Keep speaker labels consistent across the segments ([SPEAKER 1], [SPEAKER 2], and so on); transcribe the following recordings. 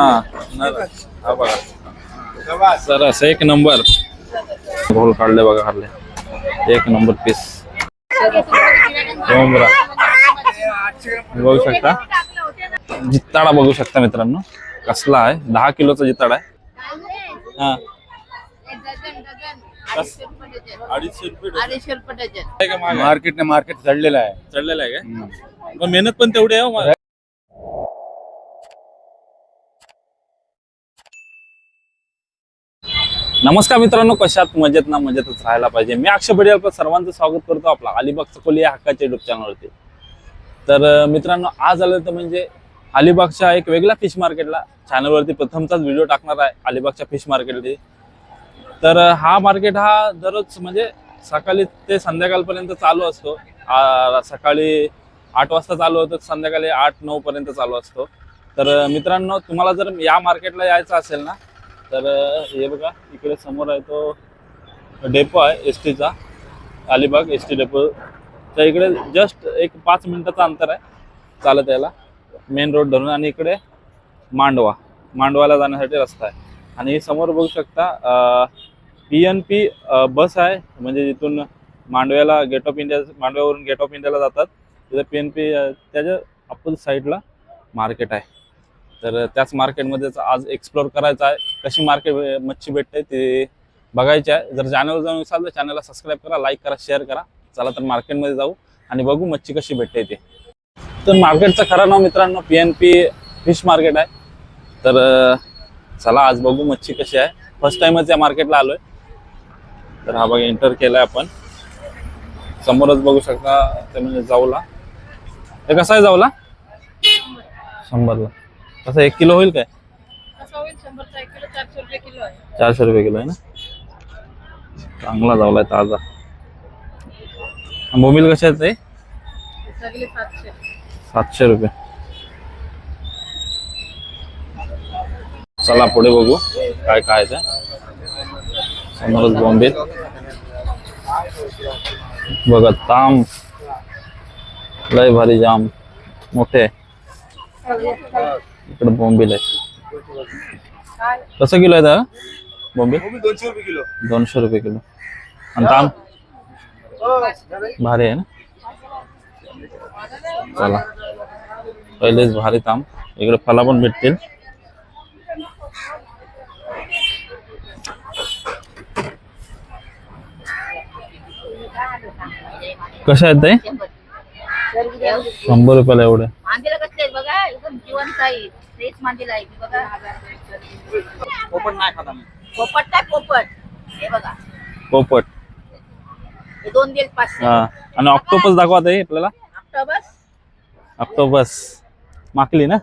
[SPEAKER 1] हा बघा सर असं एक नंबर घोल काढले बघा हरले एक नंबर पीस बघू शकता जित्ताडा बघू शकता मित्रांनो कसला आहे 10 किलोचा जित्ताडा आहे. हा
[SPEAKER 2] 250 रुपये डझन.
[SPEAKER 3] मार्केट चढलेलं आहे.
[SPEAKER 1] चढलेला आहे काय पण मेहनत पण तेवढी आहे हो. नमस्कार मित्रांनो, कशात मजेत ना मजेतच राहायला पाहिजे. मी अक्षय बडियाल सर्वांचं स्वागत करतो आपला अलिबागचा कोली या हक्काच्या युट्यूब चॅनलवरती. तर मित्रांनो आज आलं तर म्हणजे अलिबागच्या एक वेगळ्या फिश मार्केटला चॅनलवरती प्रथमचाच व्हिडिओ टाकणार आहे अलिबागच्या फिश मार्केटवरती. तर हा मार्केट हा दररोज म्हणजे सकाळी ते संध्याकाळपर्यंत चालू असतो. सकाळी 8 वाजता चालू होतो, संध्याकाळी 8-9 पर्यंत चालू असतो. तर मित्रांनो तुम्हाला जर या मार्केटला यायचं असेल ना तर हे बघा इकडे समोर आहे तो डेपो आहे एस टीचा, अलिबाग एस टी डेपोच्या इकडे जस्ट एक 5 मिनिटाचं अंतर आहे चालत यायला मेन रोड धरून. आणि इकडे मांडवाला जाण्यासाठी रस्ता आहे. आणि समोर बघू शकता PNP बस आहे, म्हणजे जिथून मांडव्याला गेट ऑफ इंडिया, मांडव्यावरून गेट ऑफ इंडियाला जातात तिथे PNP त्याच्या अपोजिट साईडला मार्केट आहे. तर त्याच मार्केटमध्येच आज एक्सप्लोर करायचं आहे. कशी मार्केट मच्छी भेटते ते बघायची आहे. जर चॅनलवर जाऊन असाल तर चॅनलला सबस्क्राईब करा, लाईक करा, शेअर करा. चला तर मार्केटमध्ये जाऊ आणि बघू मच्छी कशी भेटते ते. तर मार्केटचं खरं नाव मित्रांनो PNP फिश मार्केट आहे. तर चला आज बघू मच्छी कशी आहे. फर्स्ट टाइमच या मार्केटला आलोय. तर हा बघा एंटर केलाय आपण. समोरच बघू शकता ते म्हणजे जाऊला. हे कसं आहे जाऊला? 100ला. कसं 1 किलो होईल काय? 400 रुपये किलो आहे ना. चांगला जावलाय ताजा. मोबाईल कशा आहेत? 700 रुपये. चला पुढे बघू काय काय ते. समोरच बॉम्बे बघा ताम लय भारी जाम मोठे इकडे बॉम्बेल आहे. कसं किलो आहे का बॉम्बे?
[SPEAKER 3] 200 रुपये किलो.
[SPEAKER 1] 200 रुपये किलो. आणि ताम भारी आहे ना. चला पहिलेच भारी ताम. इकडे फला पण भेटतील. कशा आहेत ते? 100 रुपयाला एवढे.
[SPEAKER 2] मांदीला कसले आहेत बघा, एकदम जिवंत आहे. फ्रेश मांदीला आहे बघा.
[SPEAKER 3] पोपट नाही खाता मी.
[SPEAKER 2] पोपट काय पोपट हे बघा.
[SPEAKER 1] पोपट
[SPEAKER 2] हे 2 दिल 500.
[SPEAKER 1] हा. आणि ऑक्टोपस दाखवा ते आपल्याला. ऑक्टोपस माकली ना.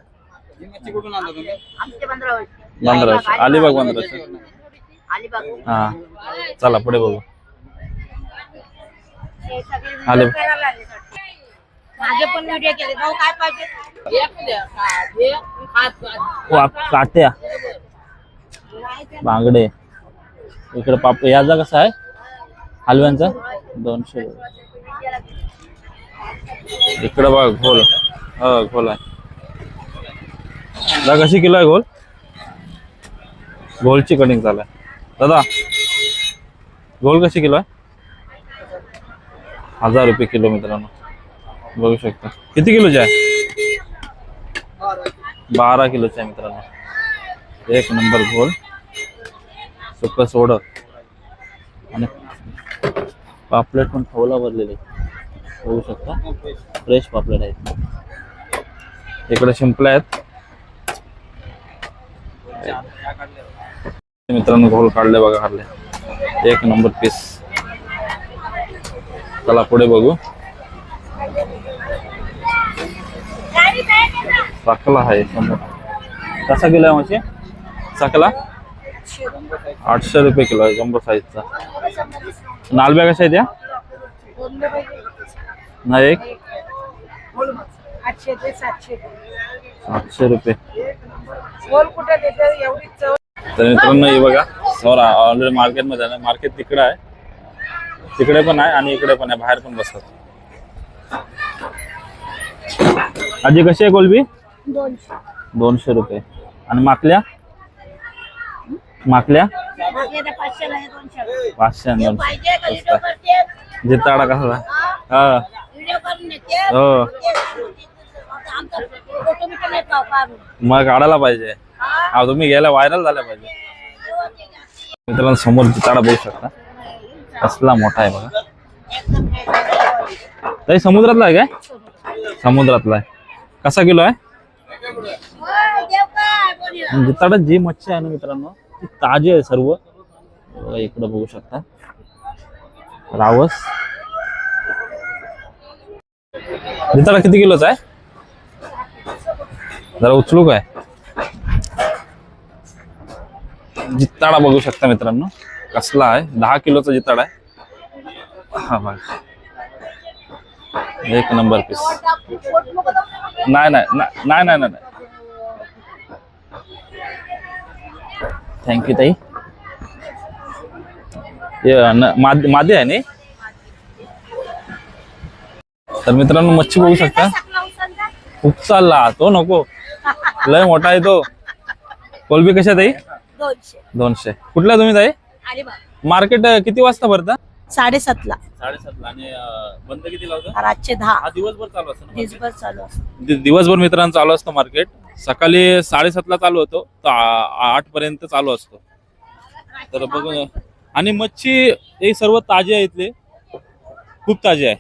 [SPEAKER 3] मच्छी कुठून आणता तुम्ही?
[SPEAKER 2] आमचे 15 वर्ष.
[SPEAKER 1] 15 वर्ष अलिबाग 15 वर्ष.
[SPEAKER 2] अलिबाग.
[SPEAKER 1] हा चला पुढे बघू.
[SPEAKER 2] माझे पण व्हिडिओ केले. भाऊ काय पाहिजे?
[SPEAKER 1] काट्या बांगडे. इकडे पाप याचा कसा आहे हलव्यांचा? 200 रुपये. इकडे बघ घोल. हो घोल आहे. दादा कशी किलो आहे घोल? घोलची कटिंग चालू आहे दादा. घोल कशी किलो आहे? 1000 रुपये किलो मित्रांनो. बघू शकता किती किलोचे आहे? 12 किलोचे आहे मित्रांनो. एक नंबर घोल. सुक्क सोड आणि पापलेट पण ठेवला भरलेले बघू शकता. फ्रेश पापलेट आहेत. इकडे शिंपले आहेत मित्रांनो. घोल काढले बघा हरले एक नंबर पीस. चला पुढे बघू. सकला आहे समोर. कसा किलो आहे म्हणजे सकला? 800 रुपये किलो आहे जम्बो साईजचा. नालब्या कशा आहेत या? नाही एक
[SPEAKER 2] 800 ते 700.
[SPEAKER 1] 800 रुपये.
[SPEAKER 2] एवढी.
[SPEAKER 1] तर मित्रांनो हे बघा समोर ऑलरेडी मार्केटमध्ये आहे ना. मार्केट तिकडे आहे, तिकडे पण आहे आणि इकडे पण आहे. बाहेर पण बसतात. आजी कशी आहे कोलबी? 200 रुपये. आणि माकल्या माकल्या
[SPEAKER 2] हे तर 500 ला आहे, 200 ला.
[SPEAKER 1] 500 आणि
[SPEAKER 2] हे
[SPEAKER 1] 200.
[SPEAKER 2] पाहिजे का व्हिडिओ करते?
[SPEAKER 1] जिताडा कसा हा
[SPEAKER 2] व्हिडिओ करून नेते.
[SPEAKER 1] हो
[SPEAKER 2] आता आमचा फोटो बिटो नाही काढून.
[SPEAKER 1] मग काढायला पाहिजे. हा तुम्ही गेला व्हायरल झाला पाहिजे. मित्रांनो समोर जिताडा बघू शकता कसला मोठा आहे बघा. ताई समुद्रातला आहे काय? समुद्रातला आहे. कसा किलो आहे? जिताडा जी मच्छी आहे ना मित्रांनो ती ताजी आहे सर्व. इकडे बघू शकता रावस. जिताडा किती किलोचा आहे? जरा उचलू काय? जिताडा बघू शकता मित्रांनो कसला आहे. 10 किलोचा जिताडा आहे. हा बघ एक नंबर पीस. नाही नाही नाही नाही नाही थँक्यू ताई. मादी आहे नी. तर मित्रांनो मच्छी बघू शकता. खूप चालला तो नको लय मोठा आहे तो. कोलबी कशा ताई? 200. कुठला तुम्ही ताई? मार्केट किती वाजता भरता?
[SPEAKER 2] 7:30 ला.
[SPEAKER 1] 7:30 ला. आणि बंद किती लावता?
[SPEAKER 2] रातचे 10.
[SPEAKER 1] हा दिवसभर चालू असतो ना?
[SPEAKER 2] दिवसभर चालू असतं.
[SPEAKER 1] दिवसभर मित्रांनो चालू असतं मार्केट. सकाळी 7:30 ला चालू होतो तर 8 पर्यंत चालू असतो. तर बघून आणि मच्छी हे सर्व ताजे आहे इथले. खूप ताजे आहे.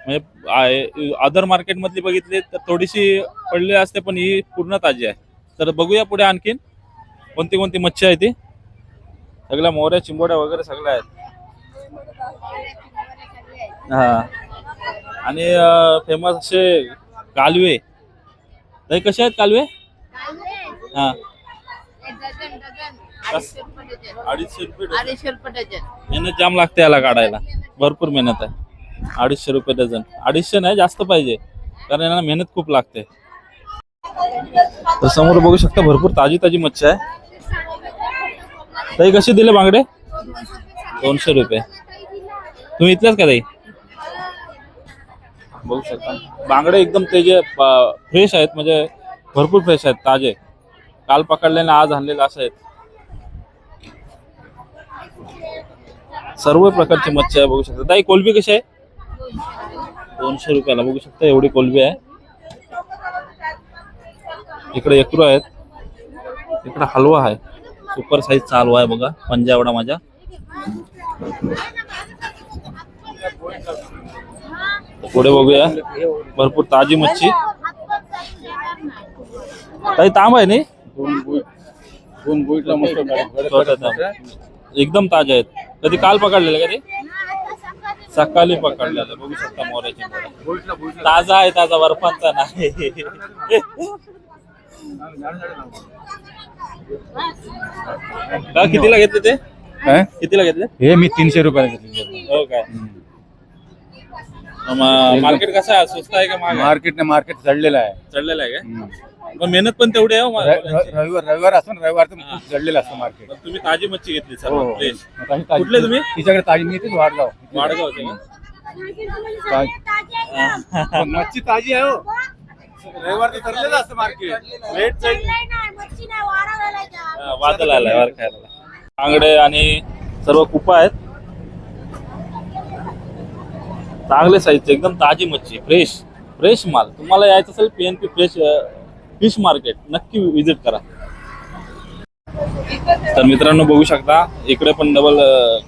[SPEAKER 1] म्हणजे अदर मार्केट मधली बघितली तर थोडीशी पडली असते पण ही पूर्ण ताजी आहे. तर बघूया पुढे आणखीन कोणती कोणती मच्छी आहे ती. सगळ्या मोहऱ्या चिंबोड्या वगैरे सगळ्या आहेत. हा आणि फेमस असे कालवे. नाही कसे आहेत कालवे? हा 250 रुपये डझन. मेहनत जाम लागते याला काढायला. भरपूर मेहनत आहे. 250 रुपये डझन. 250 नाही जास्त पाहिजे कारण यांना मेहनत खूप लागते. तर समोर बघू शकता भरपूर ताजी ताजी मच्छी आहे. ताई कशी दिले बांगडे? 200 रुपये. तुम्ही इथल्याच का ताई? बघू शकता बांगडे एकदम ते जे फ्रेश आहेत म्हणजे भरपूर फ्रेश आहेत ताजे. काल पकडलेले आज आणलेले असे आहेत. सर्व प्रकारची मच्छी आहे बघू शकता. ताई कोलबी कशी आहे? 200 रुपयाला. बघू शकता एवढी कोलबी आहे. इकडे एकरू आहेत. इकडे हलवा आहे. सुपर साईजचा हलवा आहे बघा. पंजा एवढा माझ्या. पुढे बघूया भरपूर ताजी मच्छी. काही तांब आहे नाही एकदम ताजे आहेत. कधी काल पकडलेले का ते? सकाळी पकडलेलं. बघू शकता मोऱ्याची. ताजा आहे ताजा बर्फांचा नाही. का कितीला घेतले ते? कितीला घेतले?
[SPEAKER 3] हे मी 300 रुपयाला घेतले.
[SPEAKER 1] हो काय? मार्केट कसं आहे? स्वस्त आहे का महाग आहे?
[SPEAKER 3] मार्केट चढलेलं आहे.
[SPEAKER 1] चढलेलं आहे काय? पण मेहनत पण तेवढी आहे हो.
[SPEAKER 3] रविवार असतो ना, रविवार खूप चढलेलं असतं मार्केट.
[SPEAKER 1] पण तुम्ही ताजी मच्छी घेतली सर.
[SPEAKER 3] हो.
[SPEAKER 1] फ्रेश.
[SPEAKER 3] ताजी- ताजी-
[SPEAKER 1] कुठले तुम्ही?
[SPEAKER 3] तिच्याकडे ताजी मिळते वाढगाव.
[SPEAKER 1] वाडगावचे का?
[SPEAKER 3] मच्छी ताजी आहे हो. रविवार ते चढलेलं असतं मार्केट.
[SPEAKER 1] रेट चढ वादळ आलाय वर खायला. बांगडे आणि सर्व कुपा आहेत. चांगले साईजचे एकदम ताजी मच्छी. फ्रेश फ्रेश माल. तुम्हाला यायचं असेल PNP फ्रेश फिश मार्केट नक्की विजिट करा. तर मित्रांनो बघू शकता इकडे पण डबल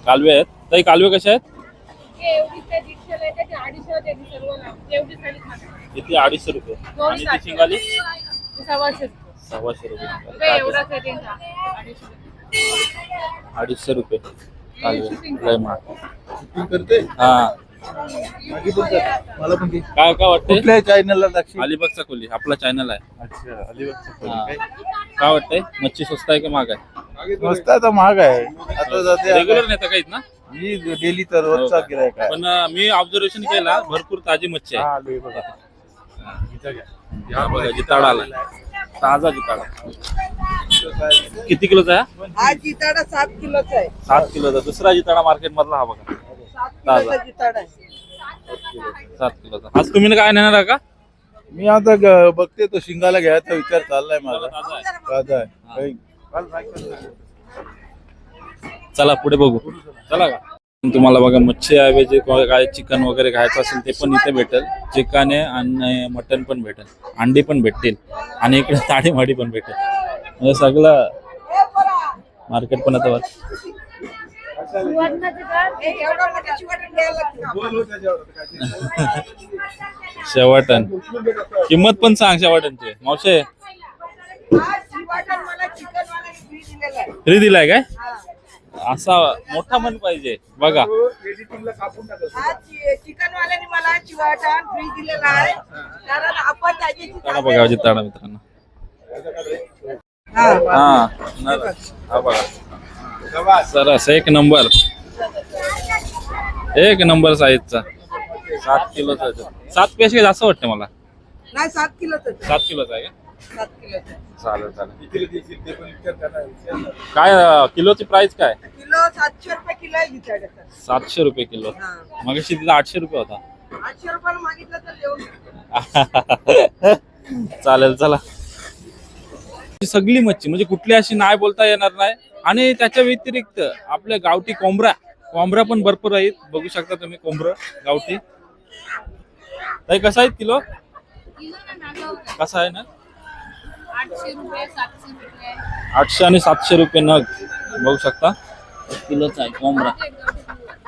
[SPEAKER 1] कालवे आहेत. ताई कालवे कसे आहेत? किती? 250 रुपये. आणि ती शिंगाली 1,200 रुपये. 250 रुपये कालवे. लय महाग. हा
[SPEAKER 3] मला पण
[SPEAKER 1] काय काय वाटतंय?
[SPEAKER 3] कुठल्या चॅनलला दाखव?
[SPEAKER 1] अलिबागचा कोली आपला चॅनल आहे.
[SPEAKER 3] अच्छा अलिबागचं
[SPEAKER 1] हा.
[SPEAKER 3] काय?
[SPEAKER 1] काय वाटतंय मच्छी स्वस्त आहे की महाग आहे?
[SPEAKER 3] मस्त आहे तर महाग आहे. आता जाते
[SPEAKER 1] रेग्युलर नेता काहीत ना?
[SPEAKER 3] मी डेली तर रोजचा
[SPEAKER 1] हो का?
[SPEAKER 3] गिरायक आहे.
[SPEAKER 1] पण मी ऑब्झर्वेशन केला भरपूर ताजी मच्छी आहे.
[SPEAKER 3] हा, आलोय बघा.
[SPEAKER 1] हा बघा जिताडा आला. ताजा जिताडा. किती किलोचा आहे?
[SPEAKER 4] हा जिताडा 7 किलोचा आहे.
[SPEAKER 1] 7 किलोचा. दुसरा जिताडा मार्केट मधला हा बघा.
[SPEAKER 4] 7 किलोचा जिताडा आहे.
[SPEAKER 1] 7 किलोचा. आज तुम्ही काय नेणार आहे का?
[SPEAKER 5] मी आता बघते तो शिंगाला घ्यायचा विचार चाललाय माझा.
[SPEAKER 1] ताजा आहे.
[SPEAKER 5] ताजा आहे. काही-
[SPEAKER 1] चला पुढे बघू. चला का तुम्हाला बघा मच्छी ऐवजी काय चिकन वगैरे खायचं असेल ते पण इथे भेटेल. चिकन आहे आणि मटन पण भेटेल, अंडी पण भेटतील आणि इकडे ताडी माडी पण भेटेल. म्हणजे सगळं मार्केट पण आता
[SPEAKER 4] एवढा मोठा चिवटण द्यायला लागतो.
[SPEAKER 1] शेवटन किंमत पण सांग शेवटनची मावशे.
[SPEAKER 4] हा चिवटण मला चिकनवाल्याने फ्री दिलेला आहे.
[SPEAKER 1] फ्री दिलाय काय? असा मोठा मन पाहिजे बघा.
[SPEAKER 4] हा चिकनवाल्याने मला चिवटण फ्री दिलेला आहे कारण आपण त्याची
[SPEAKER 1] ताडा बघा अजित ताडा मित्रांनो.
[SPEAKER 4] हा
[SPEAKER 1] हा हा बघा सरस एक नंबर साईजचा 7 किलोचा आहे तो. 7 पेक्षा जास्त वाटतं मला.
[SPEAKER 4] नाही 7 किलोच
[SPEAKER 1] 7 किलोचा आहे का?
[SPEAKER 4] 7 किलोच
[SPEAKER 1] चालेल चालेल. काय किलोची प्राइस काय?
[SPEAKER 4] किलो 700 रुपये किलो आहे जिथं.
[SPEAKER 1] 700 रुपये किलो.
[SPEAKER 4] हा
[SPEAKER 1] मग तिला 800 रुपये होता.
[SPEAKER 4] 800 रुपयाला मागितलं तर देऊ.
[SPEAKER 1] चालेल चला. सगळी मच्छी म्हणजे कुठली अशी नाही बोलता येणार नाही. आणि त्याच्या व्यतिरिक्त आपल्या गावठी कोंबरा पण भरपूर आहेत. बघू शकता तुम्ही कोंबरं गावठी. ताई कसा आहे किलो? कसा आहे ना?
[SPEAKER 2] 800 रुपये 700 रुपये
[SPEAKER 1] 800 आणि 700 रुपये नग बघू शकता. किलोचा आहे कोंबरा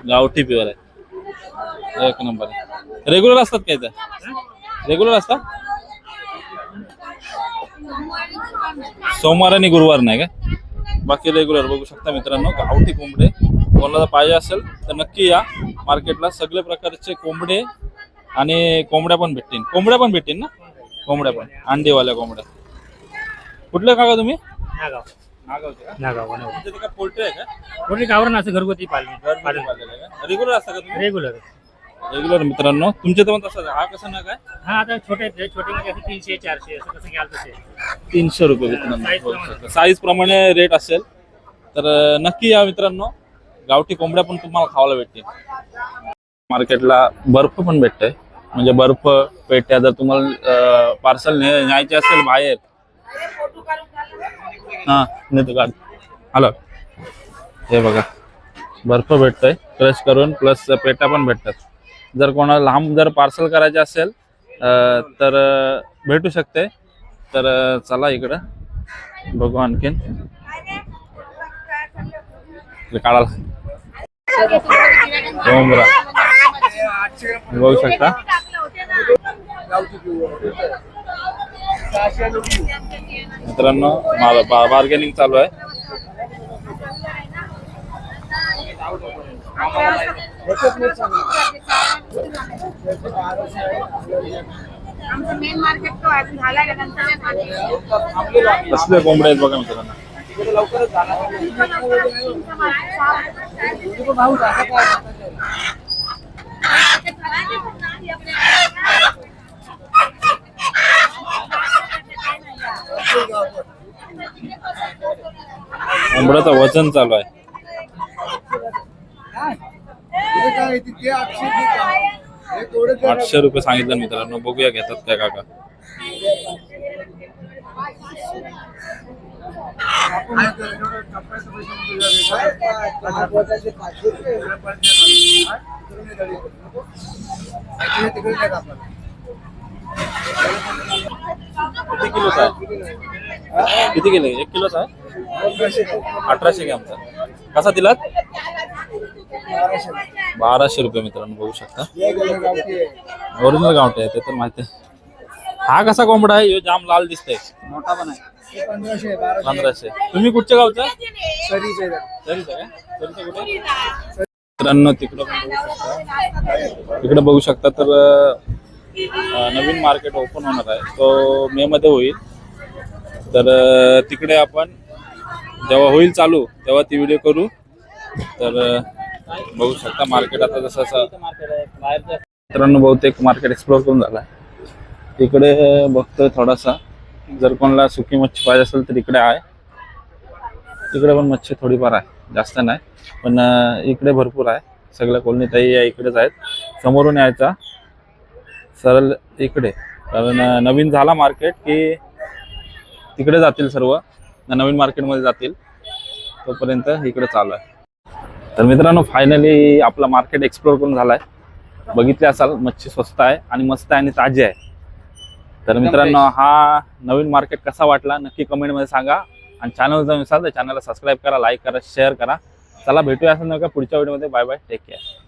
[SPEAKER 1] गावठी प्युअर आहे. एक नंबर. रेग्युलर असतात काय ते? रेग्युलर असतात सोमवार आणि गुरुवार नाही का? बाकी रेग्युलर बघू शकता मित्रांनो. गावठी कोंबडे कोणाला पाहिजे असेल तर नक्की या मार्केटला. सगळे प्रकारचे कोंबडे आणि कोंबड्या पण भेटतील. कोंबड्या पण भेटतील ना? कोंबड्या पण अंडीवाल्या कोंबड्या. कुठले काका तुम्ही? नागावचे का? तुमच्या तिकडे पोल्ट्री आहे का?
[SPEAKER 6] पोल्ट्री गावरान असं घरगुती पालन
[SPEAKER 1] रेग्युलर असतं का तुम्ही?
[SPEAKER 6] रेग्युलर.
[SPEAKER 1] रेग्युलर मित्रांनो. तुमच्या तर पण तसंच आहे. हा कसा ना काय?
[SPEAKER 6] हा आता छोटे म्हणजे असं 300 400 असं कसं घ्याल तसे.
[SPEAKER 1] 300 रुपये मित्रांनो. साईज प्रमाणे रेट असेल तर नक्की या मित्रांनो. गावठी कोंबड्या पण तुम्हाला खावायला भेटतील. मार्केटला बर्फ पण भेटतंय. म्हणजे बर्फ पेट्या जर तुम्हाला पार्सल न्यायचे असेल बाहेर. हा नेतो काढ. हॅलो हे बघा बर्फ भेटतोय क्रश करून प्लस पेट्या पण भेटतात. जर कोणाला लांब जर पार्सल करायचे असेल तर भेटू शकते. तर चला इकडं बघू आणखीन काढायला कोंबडा बघू शकता. मित्रांनो बार्गेनिंग चालू आहे.
[SPEAKER 2] आमचं मेन मार्केट तो आहे झाला का नंतर
[SPEAKER 1] कसले कोंबडे आहेत बघा मित्रांनो. कोंबड्याचं वजन चालू आहे. 800 रुपये सांगितलं मित्रांनो. बघूया घेतात काय काका. किती किलोचा आहे? किती किलो? 1 किलोचा आहे. 1800 ग्रॅमचा. कसा दिलात? 1200 रुपये मित्रांनो. बघू शकता ओरिजिनल गावठी आहे ते तर माहिती आहे. हा कसा कोंबडा आहे? जाम लाल दिसतंय.
[SPEAKER 3] मोठा पण आहे
[SPEAKER 1] 1500. तुम्ही कुठच्या गावचा? मित्रांनो तिकडं तिकडे बघू शकता. तर नवीन मार्केट ओपन होणार आहे. तो मे मध्ये होईल. तर तिकडे आपण जेव्हा होईल चालू तेव्हा ती व्हिडिओ करू. तर बघू शकता मार्केट आता जसं मित्रांनो बहुतेक मार्केट एक्सप्लोर करून झालाय. तिकडे बघतोय थोडासा. जर कोणाला सुकी मच्छी पाहिजे असेल तर इकडे आहे. इकडे पण मच्छी थोडीफार आहे, जास्त नाही पण इकडे भरपूर आहे. सगळ्या कोलनी ताई या इकडेच आहेत. समोरून यायचा सरळ इकडे कारण नवीन झाला मार्केट की तिकडे जातील सर्व, नवीन मार्केटमध्ये जातील, तोपर्यंत इकडे चालू आहे. तर मित्रांनो फायनली आपला मार्केट एक्सप्लोर करून झालाय. बघितले असाल मच्छी स्वस्त आहे आणि मस्त आहे आणि ताजी आहे. तर मित्रांनो हा नवीन मार्केट कसा वाटला नक्की कमेंटमध्ये सांगा. आणि चॅनल जर नसाल तर चॅनलला सबस्क्राईब करा, लाईक करा, शेअर करा. चला भेटूया असं नका पुढच्या व्हिडिओमध्ये. Bye bye, take care.